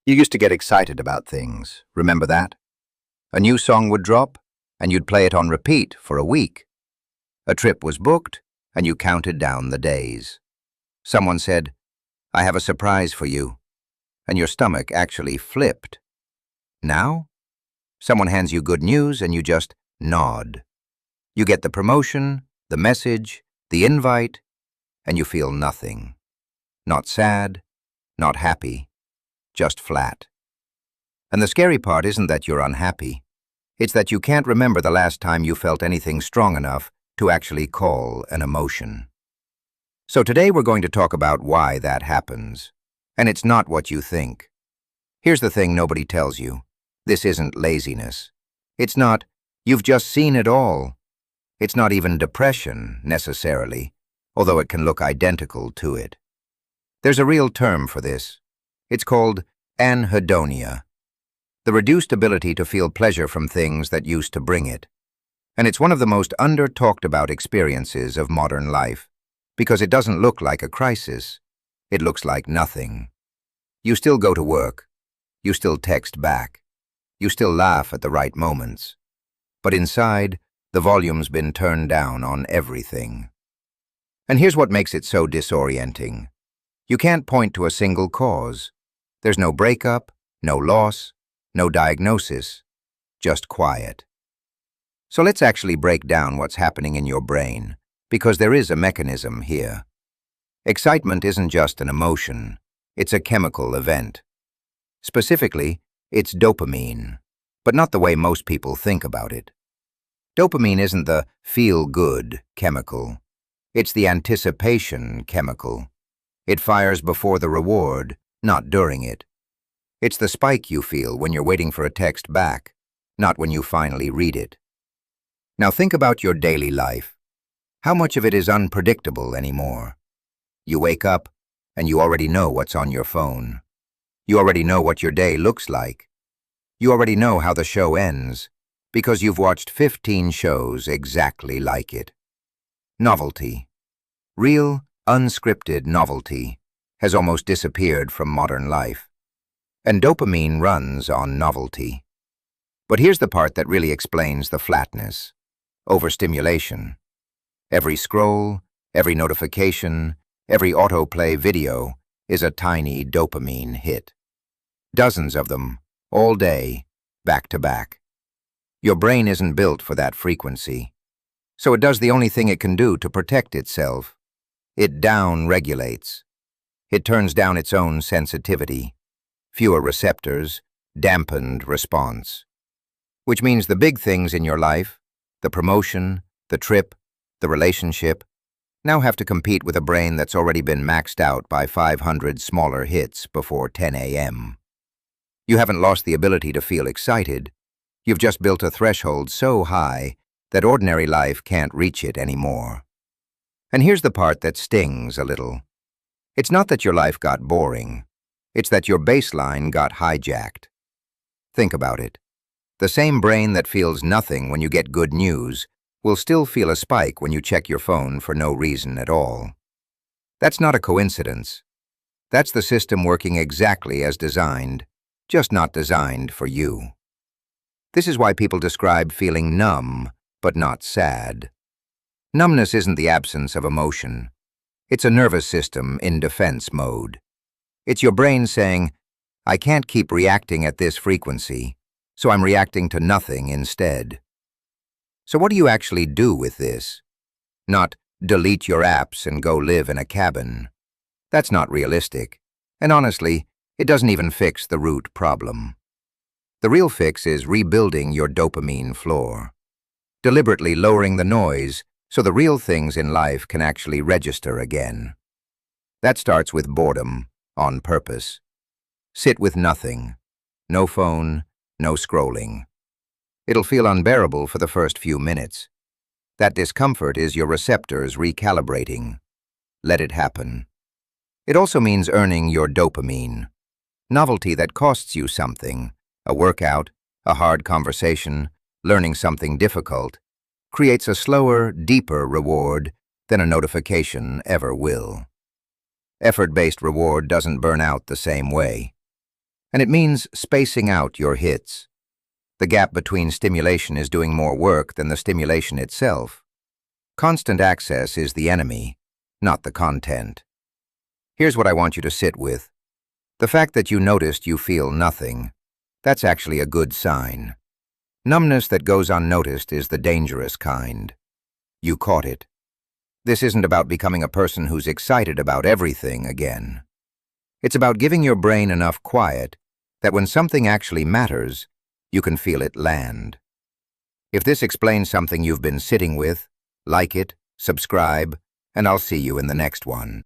You used to get excited about things, remember that? A new song would drop, and you'd play it on repeat for a week. A trip was booked, and you counted down the days. Someone said, "I have a surprise for you," and your stomach actually flipped. Now, someone hands you good news and you just nod. You get the promotion, the message, the invite, and you feel nothing. Not sad, not happy, just flat. And the scary part isn't that you're unhappy. It's that you can't remember the last time you felt anything strong enough to actually call an emotion. So today we're going to talk about why that happens. And it's not what you think. Here's the thing nobody tells you. This isn't laziness. It's not, "You've just seen it all." It's not even depression, necessarily, although it can look identical to it. There's a real term for this. It's called anhedonia, the reduced ability to feel pleasure from things that used to bring it. And it's one of the most under-talked-about experiences of modern life, because it doesn't look like a crisis. It looks like nothing. You still go to work. You still text back. You still laugh at the right moments. But inside, the volume's been turned down on everything. And here's what makes it so disorienting. You can't point to a single cause. There's no breakup, no loss, no diagnosis, just quiet. So let's actually break down what's happening in your brain, because there is a mechanism here. Excitement isn't just an emotion, it's a chemical event. Specifically, it's dopamine, but not the way most people think about it. Dopamine isn't the feel-good chemical. It's the anticipation chemical. It fires before the reward, not during it. It's the spike you feel when you're waiting for a text back, not when you finally read it. Now think about your daily life. How much of it is unpredictable anymore? You wake up, and you already know what's on your phone. You already know what your day looks like. You already know how the show ends, because you've watched 15 shows exactly like it. Novelty. Real, unscripted novelty has almost disappeared from modern life. And dopamine runs on novelty. But here's the part that really explains the flatness. Overstimulation. Every scroll, every notification, every autoplay video is a tiny dopamine hit. Dozens of them, all day, back to back. Your brain isn't built for that frequency, so it does the only thing it can do to protect itself. It down-regulates. It turns down its own sensitivity. Fewer receptors, dampened response. Which means the big things in your life, the promotion, the trip, the relationship, now have to compete with a brain that's already been maxed out by 500 smaller hits before 10 a.m. You haven't lost the ability to feel excited. You've just built a threshold so high that ordinary life can't reach it anymore. And here's the part that stings a little. It's not that your life got boring. It's that your baseline got hijacked. Think about it. The same brain that feels nothing when you get good news will still feel a spike when you check your phone for no reason at all. That's not a coincidence. That's the system working exactly as designed, just not designed for you. This is why people describe feeling numb, but not sad. Numbness isn't the absence of emotion. It's a nervous system in defense mode. It's your brain saying, "I can't keep reacting at this frequency, so I'm reacting to nothing instead." So what do you actually do with this? Not delete your apps and go live in a cabin. That's not realistic. And honestly, it doesn't even fix the root problem. The real fix is rebuilding your dopamine floor. Deliberately lowering the noise so the real things in life can actually register again. That starts with boredom, on purpose. Sit with nothing. No phone, no scrolling. It'll feel unbearable for the first few minutes. That discomfort is your receptors recalibrating. Let it happen. It also means earning your dopamine. Novelty that costs you something, a workout, a hard conversation, learning something difficult, creates a slower, deeper reward than a notification ever will. Effort-based reward doesn't burn out the same way. And it means spacing out your hits. The gap between stimulation is doing more work than the stimulation itself. Constant access is the enemy, not the content. Here's what I want you to sit with. The fact that you noticed you feel nothing, that's actually a good sign. Numbness that goes unnoticed is the dangerous kind. You caught it. This isn't about becoming a person who's excited about everything again. It's about giving your brain enough quiet that when something actually matters, you can feel it land. If this explains something you've been sitting with, like it, subscribe, and I'll see you in the next one.